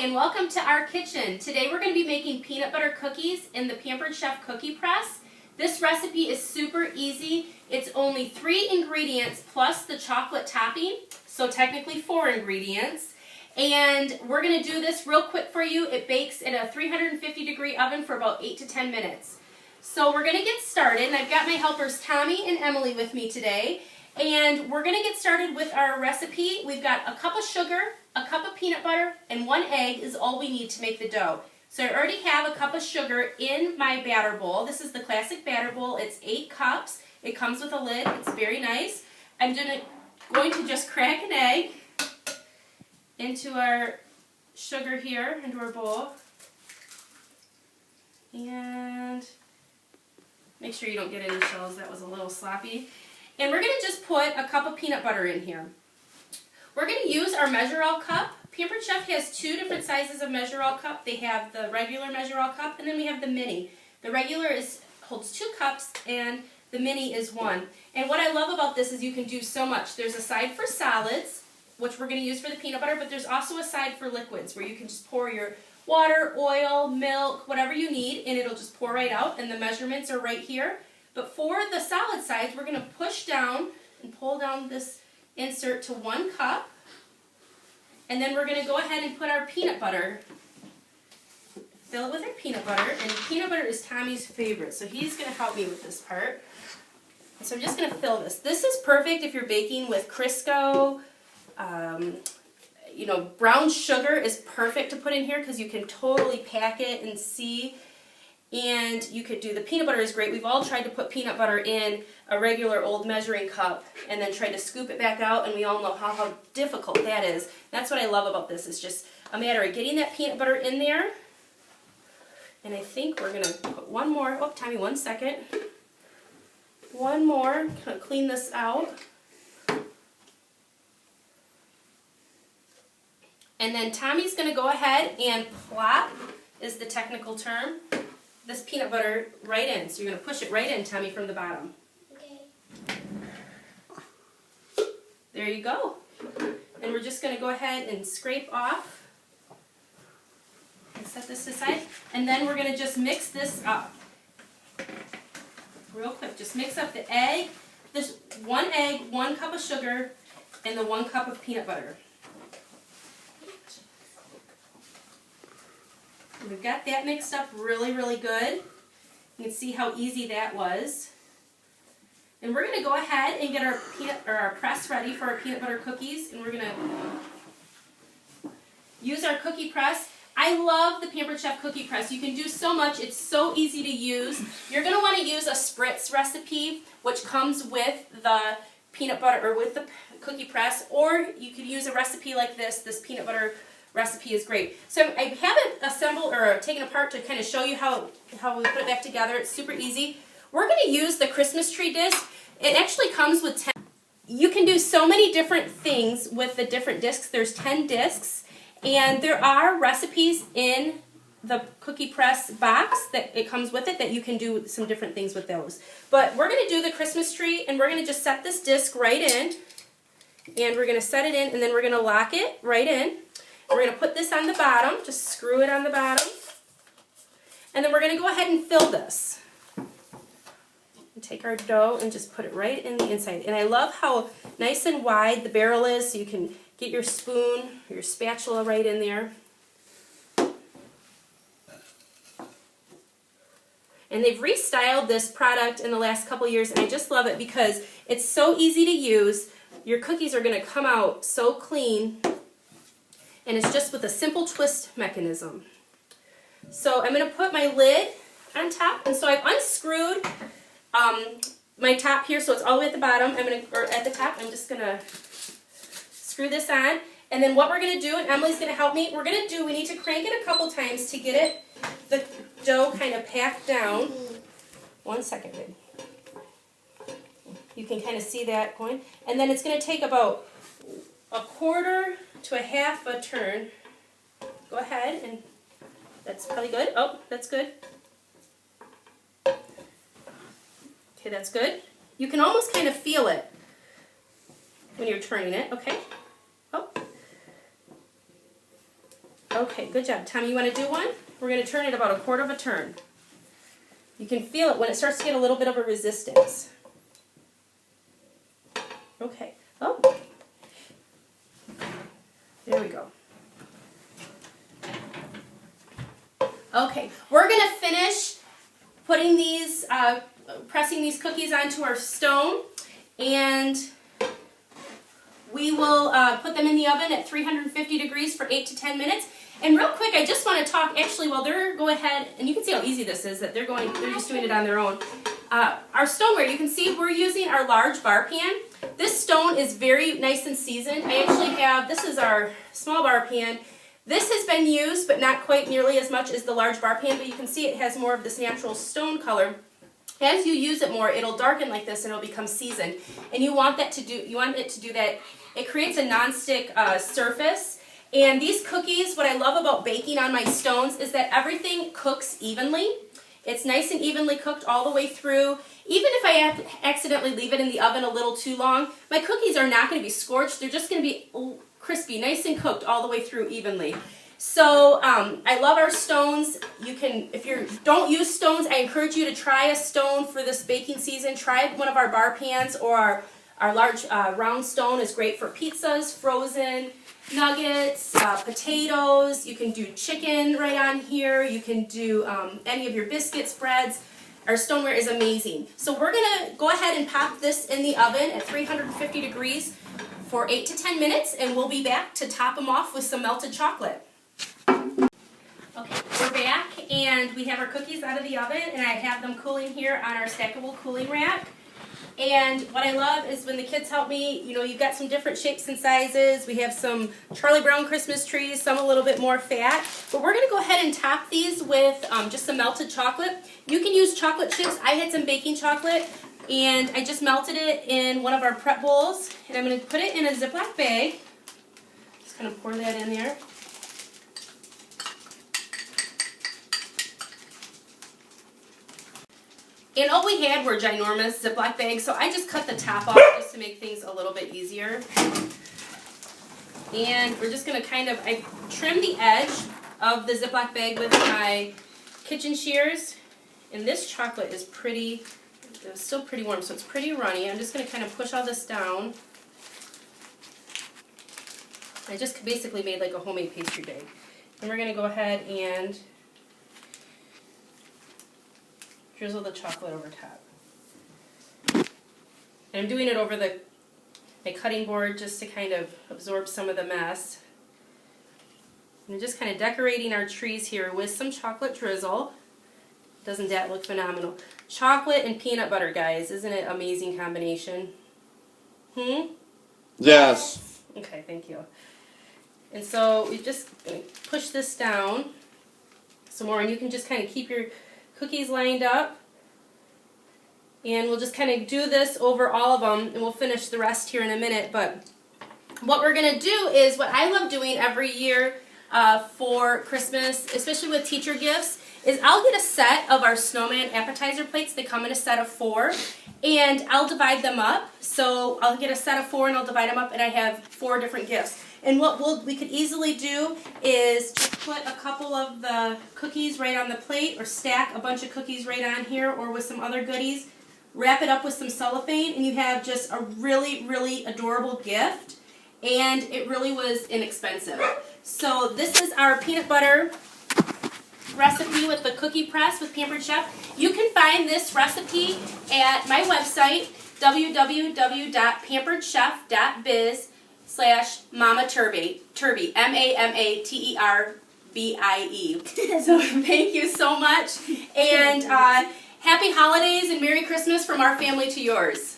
and welcome to our kitchen. Today we're going to be making peanut butter cookies in the Pampered Chef cookie press. This recipe is super easy. It's only 3 ingredients plus the chocolate topping, so technically 4 ingredients. And we're going to do this real quick for you. It bakes in a 350-degree oven for about 8 to 10 minutes. So we're going to get started, and I've got my helpers Tommy and Emily with me today. And we're going to get started with our recipe. We've got a cup of sugar, a cup of peanut butter, and 1 egg is all we need to make the dough. So I already have a cup of sugar in my batter bowl. This is the classic batter bowl. It's 8 cups. It comes with a lid. It's very nice. I'm going to just crack an egg into our sugar here, into our bowl. And make sure you don't get any shells. That was a little sloppy. And we're going to just put a cup of peanut butter in here. We're going to use our measure-all cup. Pampered Chef has 2 different sizes of measure-all cup. They have the regular measure-all cup, and then we have the mini. The regular holds 2 cups, and the mini is 1. And what I love about this is you can do so much. There's a side for solids, which we're going to use for the peanut butter, but there's also a side for liquids where you can just pour your water, oil, milk, whatever you need, and it'll just pour right out, and the measurements are right here. But for the solid sides, we're going to push down and pull down this insert to 1 cup. And then we're going to go ahead and put our peanut butter. Fill it with our peanut butter. And peanut butter is Tommy's favorite, so he's going to help me with this part. And so I'm just going to fill this. This is perfect if you're baking with Crisco. Brown sugar is perfect to put in here because you can totally pack it and see. And you could do, the peanut butter is great. We've all tried to put peanut butter in a regular old measuring cup and then try to scoop it back out, and we all know how difficult that is. That's what I love about this. It's just a matter of getting that peanut butter in there. And I think we're going to put one more. Oh, Tommy, 1 second. One more. I'm going to clean this out. And then Tommy's going to go ahead and plop, is the technical term, this peanut butter right in. So you're going to push it right in, Tommy, from the bottom. Okay. There you go. And we're just going to go ahead and scrape off and set this aside. And then we're going to just mix this up. Real quick, just mix up the egg. There's 1 egg, 1 cup of sugar, and the 1 cup of peanut butter. We've got that mixed up really, really good. You can see how easy that was. And we're going to go ahead and get our press ready for our peanut butter cookies. And we're going to use our cookie press. I love the Pampered Chef cookie press. You can do so much. It's so easy to use. You're going to want to use a spritz recipe, which comes with the peanut butter or with the cookie press. Or you could use a recipe like this. This peanut butter recipe is great. So I haven't assembled or taken apart to kind of show you how we put it back together. It's super easy. We're going to use the Christmas tree disc. It actually comes with 10. You can do so many different things with the different discs. There's 10 discs, and there are recipes in the cookie press box that it comes with it that you can do some different things with those. But we're going to do the Christmas tree, and we're going to just set this disc right in, and we're going to set it in, and then we're going to lock it right in. We're going to put this on the bottom, just screw it on the bottom, and then we're going to go ahead and fill this. And take our dough and just put it right in the inside. And I love how nice and wide the barrel is, so you can get your spoon, your spatula right in there. And they've restyled this product in the last couple years, and I just love it because it's so easy to use. Your cookies are going to come out so clean. And it's just with a simple twist mechanism. So I'm going to put my lid on top. And so I've unscrewed my top here, so it's all the way at the bottom. Or at the top. I'm just going to screw this on. And then what we're going to do, and Emily's going to help me, we need to crank it a couple times to get the dough kind of packed down. 1 second, babe. You can kind of see that going. And then it's going to take about 1/4 to 1/2 a turn. Go ahead, and that's probably good. Oh, that's good. Okay, that's good. You can almost kind of feel it when you're turning it. Okay. Oh. Okay, good job. Tommy, you want to do one? We're going to turn it about a quarter of a turn. You can feel it when it starts to get a little bit of a resistance. Okay. Oh. There we go. Okay, we're going to finish putting these, pressing these cookies onto our stone, and we will put them in the oven at 350 degrees for 8 to 10 minutes. And real quick, I just want to talk, actually, while they're go ahead, and you can see how easy this is, that they're just doing it on their own. Our stoneware, you can see we're using our large bar pan. This stone is very nice and seasoned. I actually have, this is our small bar pan. This has been used, but not quite nearly as much as the large bar pan, but you can see it has more of this natural stone color. As you use it more, it'll darken like this and it'll become seasoned. And you want it to do that. It creates a non-stick surface. And these cookies, what I love about baking on my stones is that everything cooks evenly. It's nice and evenly cooked all the way through. Even if I accidentally leave it in the oven a little too long, my cookies are not going to be scorched. They're just going to be crispy, nice and cooked all the way through evenly. So I love our stones. You can, if you don't use stones, I encourage you to try a stone for this baking season. Try one of our bar pans, or our large round stone is great for pizzas, frozen nuggets, potatoes. You can do chicken right on here. You can do any of your biscuits, breads. Our stoneware is amazing. So we're going to go ahead and pop this in the oven at 350 degrees for 8 to 10 minutes, and we'll be back to top them off with some melted chocolate. Okay, we're back, and we have our cookies out of the oven, and I have them cooling here on our stackable cooling rack. And what I love is when the kids help me, you know, you've got some different shapes and sizes. We have some Charlie Brown Christmas trees, some a little bit more fat. But we're going to go ahead and top these with just some melted chocolate. You can use chocolate chips. I had some baking chocolate, and I just melted it in one of our prep bowls. And I'm going to put it in a Ziploc bag. Just kind of pour that in there. And all we had were ginormous Ziploc bags, so I just cut the top off just to make things a little bit easier. And we're just going to I trimmed the edge of the Ziploc bag with my kitchen shears. And this chocolate is it's still pretty warm, so it's pretty runny. I'm just going to kind of push all this down. I just basically made like a homemade pastry bag. And we're going to go ahead and drizzle the chocolate over top. And I'm doing it over my cutting board just to kind of absorb some of the mess. And just kind of decorating our trees here with some chocolate drizzle. Doesn't that look phenomenal? Chocolate and peanut butter, guys. Isn't it an amazing combination? Yes. Okay, thank you. And so we just push this down some more, and you can just kind of keep your cookies lined up, and we'll just kind of do this over all of them, and we'll finish the rest here in a minute. But what we're going to do is what I love doing every year for Christmas, especially with teacher gifts, is I'll get a set of our snowman appetizer plates. They come in a set of 4, and I'll divide them up. So I'll get a set of 4 and I'll divide them up, and I have 4 different gifts. And what we could easily do is just put a couple of the cookies right on the plate, or stack a bunch of cookies right on here, or with some other goodies. Wrap it up with some cellophane, and you have just a really, really adorable gift. And it really was inexpensive. So this is our peanut butter recipe with the cookie press with Pampered Chef. You can find this recipe at my website, www.pamperedchef.biz/Mama Turbie, MAMATERBIE. So thank you so much, and happy holidays and Merry Christmas from our family to yours.